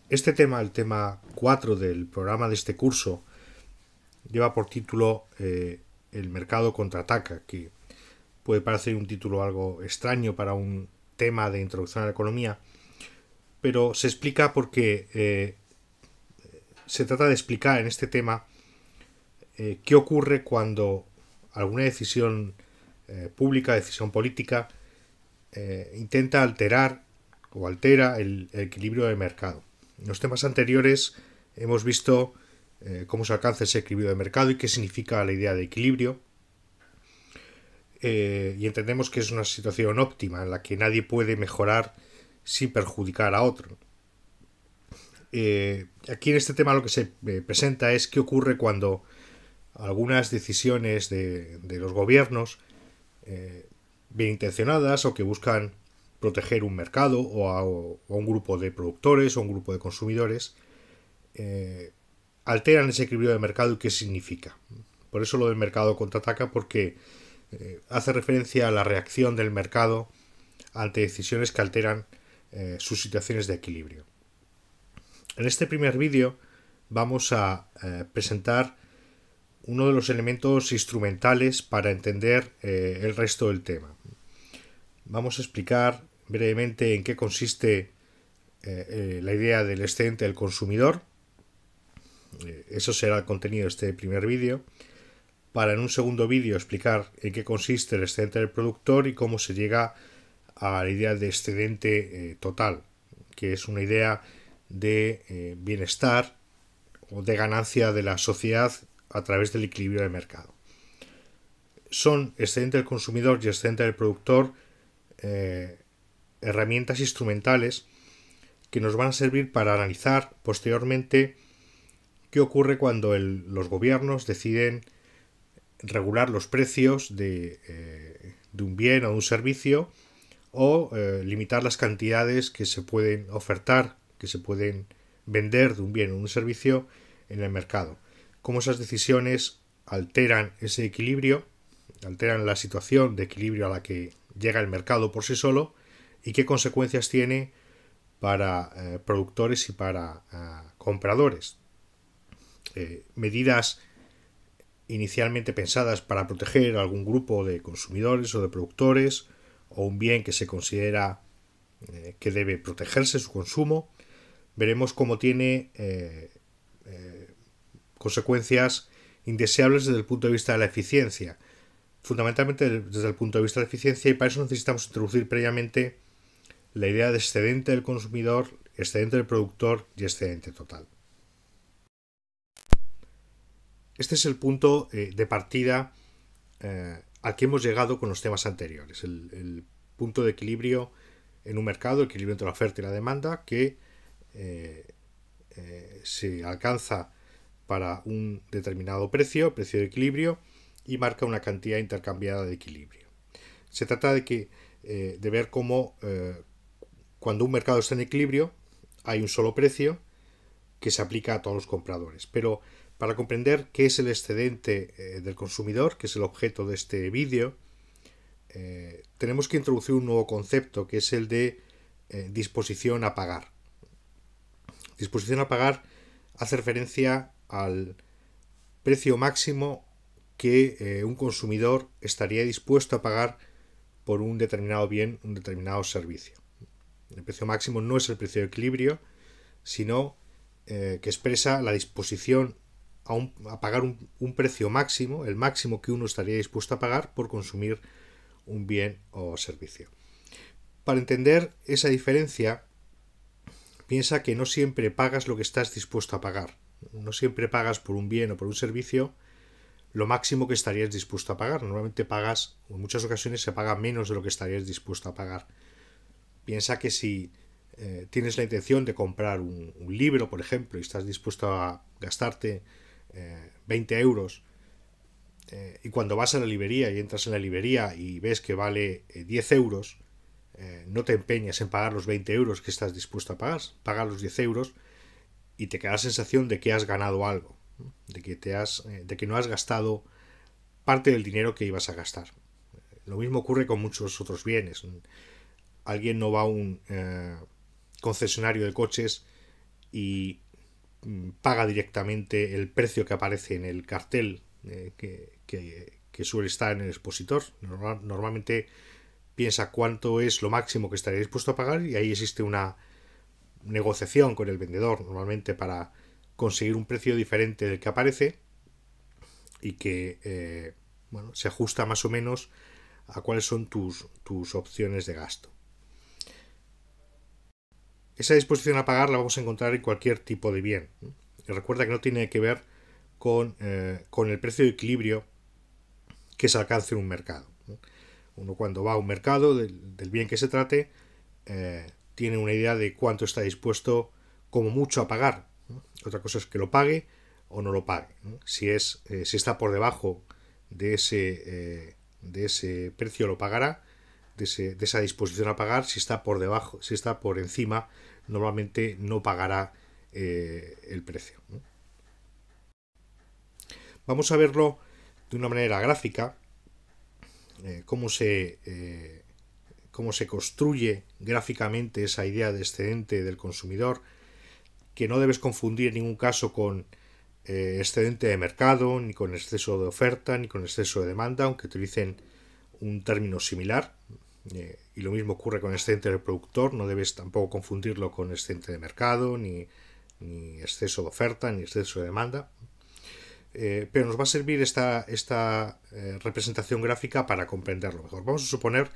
Este tema, el tema 4 del programa de este curso, lleva por título El mercado contraataca, que puede parecer un título algo extraño para un tema de introducción a la economía, pero se explica porque se trata de explicar en este tema qué ocurre cuando alguna decisión pública, decisión política, intenta alterar o altera el equilibrio del mercado. En los temas anteriores hemos visto cómo se alcanza ese equilibrio de mercado y qué significa la idea de equilibrio. Y entendemos que es una situación óptima en la que nadie puede mejorar sin perjudicar a otro. Aquí en este tema lo que se presenta es qué ocurre cuando algunas decisiones de los gobiernos, bien intencionadas o que buscan proteger un mercado o a un grupo de productores o un grupo de consumidores, alteran ese equilibrio de mercado y qué significa. Por eso lo del mercado contraataca, porque hace referencia a la reacción del mercado ante decisiones que alteran sus situaciones de equilibrio. En este primer vídeo vamos a presentar uno de los elementos instrumentales para entender el resto del tema. Vamos a explicar brevemente en qué consiste la idea del excedente del consumidor. Eso será el contenido de este primer vídeo. Para en un segundo vídeo explicar en qué consiste el excedente del productor y cómo se llega a la idea de excedente total, que es una idea de bienestar o de ganancia de la sociedad a través del equilibrio del mercado. Son excedente del consumidor y excedente del productor herramientas instrumentales que nos van a servir para analizar posteriormente qué ocurre cuando los gobiernos deciden regular los precios de un bien o de un servicio o limitar las cantidades que se pueden ofertar, que se pueden vender de un bien o de un servicio en el mercado. Cómo esas decisiones alteran ese equilibrio, alteran la situación de equilibrio a la que llega el mercado por sí solo y qué consecuencias tiene para productores y para compradores. Medidas inicialmente pensadas para proteger a algún grupo de consumidores o de productores o un bien que se considera que debe protegerse su consumo, veremos cómo tiene consecuencias indeseables desde el punto de vista de la eficiencia, fundamentalmente desde el punto de vista de la eficiencia, y para eso necesitamos introducir previamente la idea de excedente del consumidor, excedente del productor y excedente total. Este es el punto de partida al que hemos llegado con los temas anteriores, el punto de equilibrio en un mercado, el equilibrio entre la oferta y la demanda, que se alcanza para un determinado precio de equilibrio, y marca una cantidad intercambiada de equilibrio. Se trata de ver cómo cuando un mercado está en equilibrio hay un solo precio que se aplica a todos los compradores. Pero para comprender qué es el excedente del consumidor, que es el objeto de este vídeo, tenemos que introducir un nuevo concepto, que es el de disposición a pagar. Disposición a pagar hace referencia al precio máximo que un consumidor estaría dispuesto a pagar por un determinado bien, un determinado servicio. El precio máximo no es el precio de equilibrio, sino que expresa la disposición a pagar un precio máximo, el máximo que uno estaría dispuesto a pagar por consumir un bien o servicio. Para entender esa diferencia, piensa que no siempre pagas lo que estás dispuesto a pagar. No siempre pagas por un bien o por un servicio lo máximo que estarías dispuesto a pagar. Normalmente pagas, o en muchas ocasiones se paga menos de lo que estarías dispuesto a pagar. Piensa que si tienes la intención de comprar un libro, por ejemplo, y estás dispuesto a gastarte 20 euros, y cuando vas a la librería y entras en la librería y ves que vale 10 euros, no te empeñas en pagar los 20 euros que estás dispuesto a pagar, paga los 10 euros y te queda la sensación de que has ganado algo, de que no has gastado parte del dinero que ibas a gastar. Lo mismo ocurre con muchos otros bienes. Alguien no va a un concesionario de coches y paga directamente el precio que aparece en el cartel que suele estar en el expositor. Normalmente piensa cuánto es lo máximo que estaría dispuesto a pagar y ahí existe una negociación con el vendedor normalmente para conseguir un precio diferente del que aparece y que se ajusta más o menos a cuáles son tus opciones de gasto. Esa disposición a pagar la vamos a encontrar en cualquier tipo de bien. Y recuerda que no tiene que ver con el precio de equilibrio que se alcance en un mercado. Uno cuando va a un mercado del bien que se trate tiene una idea de cuánto está dispuesto como mucho a pagar. Otra cosa es que lo pague o no lo pague. Si está por debajo de ese precio lo pagará, de esa disposición a pagar. Si está por debajo, si está por encima, normalmente no pagará el precio. Vamos a verlo de una manera gráfica, cómo se construye gráficamente esa idea de excedente del consumidor, que no debes confundir en ningún caso con excedente de mercado, ni con exceso de oferta, ni con exceso de demanda, aunque utilicen un término similar. Y lo mismo ocurre con excedente del productor, no debes tampoco confundirlo con excedente de mercado, ni exceso de oferta, ni exceso de demanda. Pero nos va a servir esta representación gráfica para comprenderlo mejor. Vamos a suponer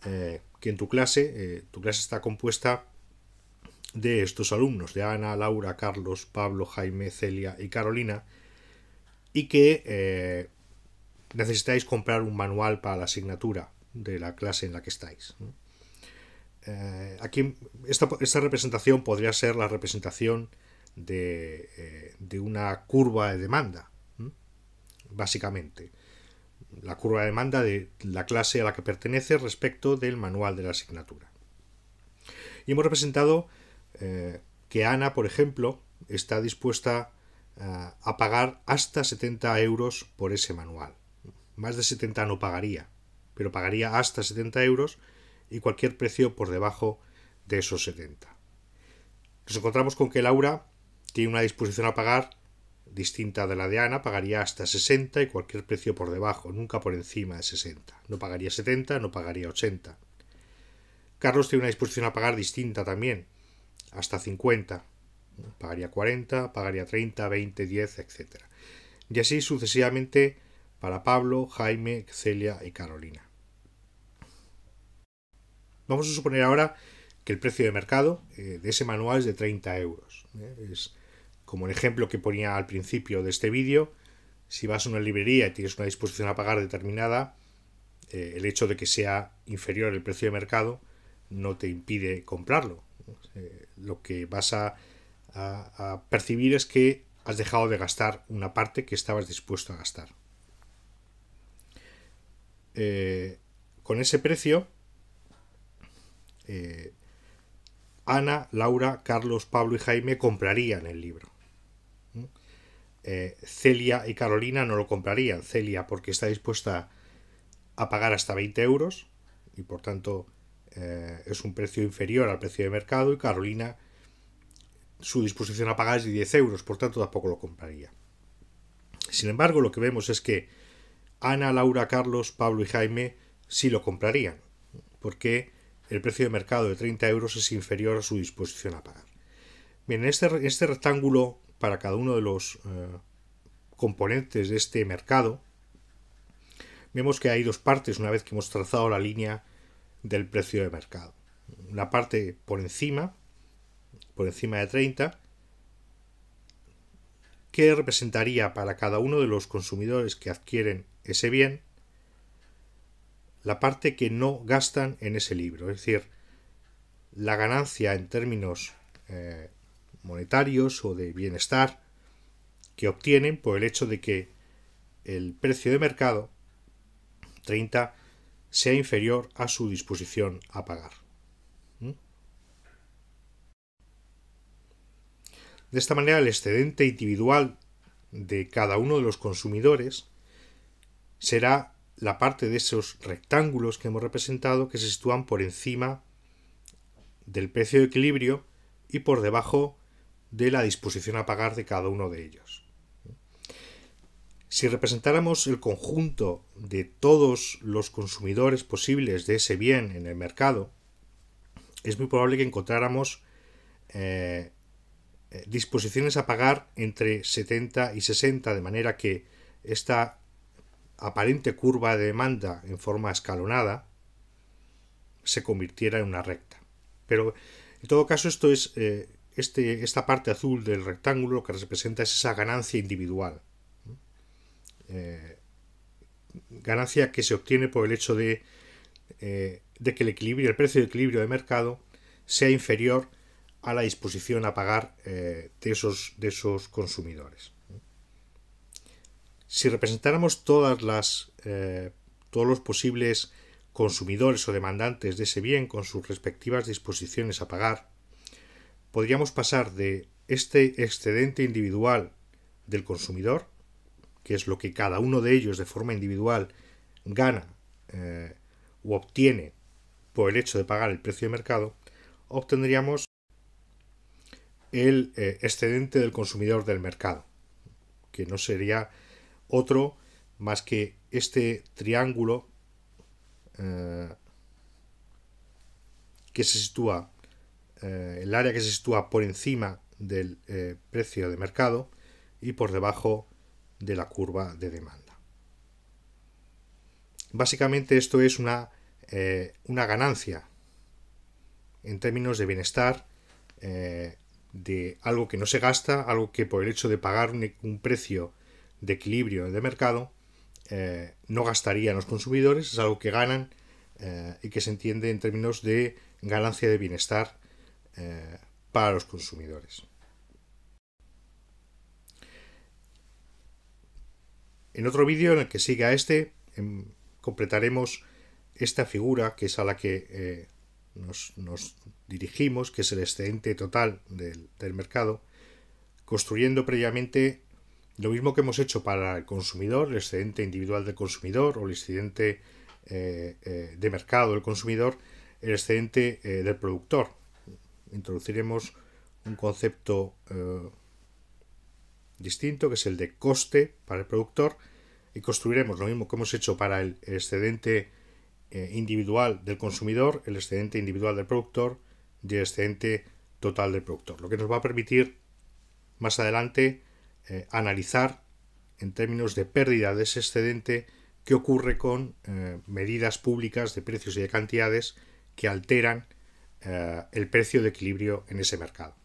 que en tu clase está compuesta de estos alumnos, de Ana, Laura, Carlos, Pablo, Jaime, Celia y Carolina, y que necesitáis comprar un manual para la asignatura de la clase en la que estáis. Aquí esta representación podría ser la representación de una curva de demanda, básicamente. La curva de demanda de la clase a la que pertenece respecto del manual de la asignatura. Y hemos representado que Ana, por ejemplo, está dispuesta a pagar hasta 70 euros por ese manual. Más de 70 no pagaría, pero pagaría hasta 70 euros y cualquier precio por debajo de esos 70. Nos encontramos con que Laura tiene una disposición a pagar distinta de la de Ana, pagaría hasta 60 y cualquier precio por debajo, nunca por encima de 60. No pagaría 70, no pagaría 80. Carlos tiene una disposición a pagar distinta también, hasta 50. Pagaría 40, pagaría 30, 20, 10, etc. Y así sucesivamente para Pablo, Jaime, Celia y Carolina. Vamos a suponer ahora que el precio de mercado de ese manual es de 30 euros. Es como el ejemplo que ponía al principio de este vídeo. Si vas a una librería y tienes una disposición a pagar determinada, el hecho de que sea inferior el precio de mercado no te impide comprarlo. Lo que vas a percibir es que has dejado de gastar una parte que estabas dispuesto a gastar. Con ese precio, Ana, Laura, Carlos, Pablo y Jaime comprarían el libro. Celia y Carolina no lo comprarían. Celia porque está dispuesta a pagar hasta 20 euros y por tanto es un precio inferior al precio de mercado, y Carolina su disposición a pagar es de 10 euros, por tanto tampoco lo compraría. Sin embargo, lo que vemos es que Ana, Laura, Carlos, Pablo y Jaime sí lo comprarían, porque el precio de mercado de 30 euros es inferior a su disposición a pagar. Bien, en este rectángulo, para cada uno de los componentes de este mercado, vemos que hay dos partes una vez que hemos trazado la línea del precio de mercado. Una parte por encima de 30, que representaría para cada uno de los consumidores que adquieren ese bien la parte que no gastan en ese libro, es decir, la ganancia en términos monetarios o de bienestar que obtienen por el hecho de que el precio de mercado 30 sea inferior a su disposición a pagar. De esta manera, el excedente individual de cada uno de los consumidores será la parte de esos rectángulos que hemos representado que se sitúan por encima del precio de equilibrio y por debajo de la disposición a pagar de cada uno de ellos. Si representáramos el conjunto de todos los consumidores posibles de ese bien en el mercado, es muy probable que encontráramos disposiciones a pagar entre 70 y 60, de manera que esta aparente curva de demanda en forma escalonada se convirtiera en una recta. Pero en todo caso esto es esta parte azul del rectángulo lo que representa es esa ganancia individual. Ganancia que se obtiene por el hecho de que el precio de equilibrio de mercado sea inferior a la disposición a pagar de esos consumidores. Si representáramos todos los posibles consumidores o demandantes de ese bien con sus respectivas disposiciones a pagar, podríamos pasar de este excedente individual del consumidor, que es lo que cada uno de ellos de forma individual gana o obtiene por el hecho de pagar el precio de mercado, obtendríamos el excedente del consumidor del mercado, que no sería otro más que este triángulo que se sitúa, el área que se sitúa por encima del precio de mercado y por debajo de la curva de demanda. Básicamente esto es una ganancia en términos de bienestar, de algo que no se gasta, algo que por el hecho de pagar un precio de equilibrio de mercado no gastarían los consumidores, es algo que ganan y que se entiende en términos de ganancia de bienestar para los consumidores. En otro vídeo en el que siga completaremos esta figura que es a la que nos dirigimos, que es el excedente total del mercado, construyendo previamente lo mismo que hemos hecho para el consumidor, el excedente individual del consumidor o el excedente de mercado del consumidor, el excedente del productor. Introduciremos un concepto distinto, que es el de coste para el productor, y construiremos lo mismo que hemos hecho para el excedente individual del consumidor, el excedente individual del productor y el excedente total del productor, lo que nos va a permitir más adelante analizar en términos de pérdida de ese excedente qué ocurre con medidas públicas de precios y de cantidades que alteran el precio de equilibrio en ese mercado.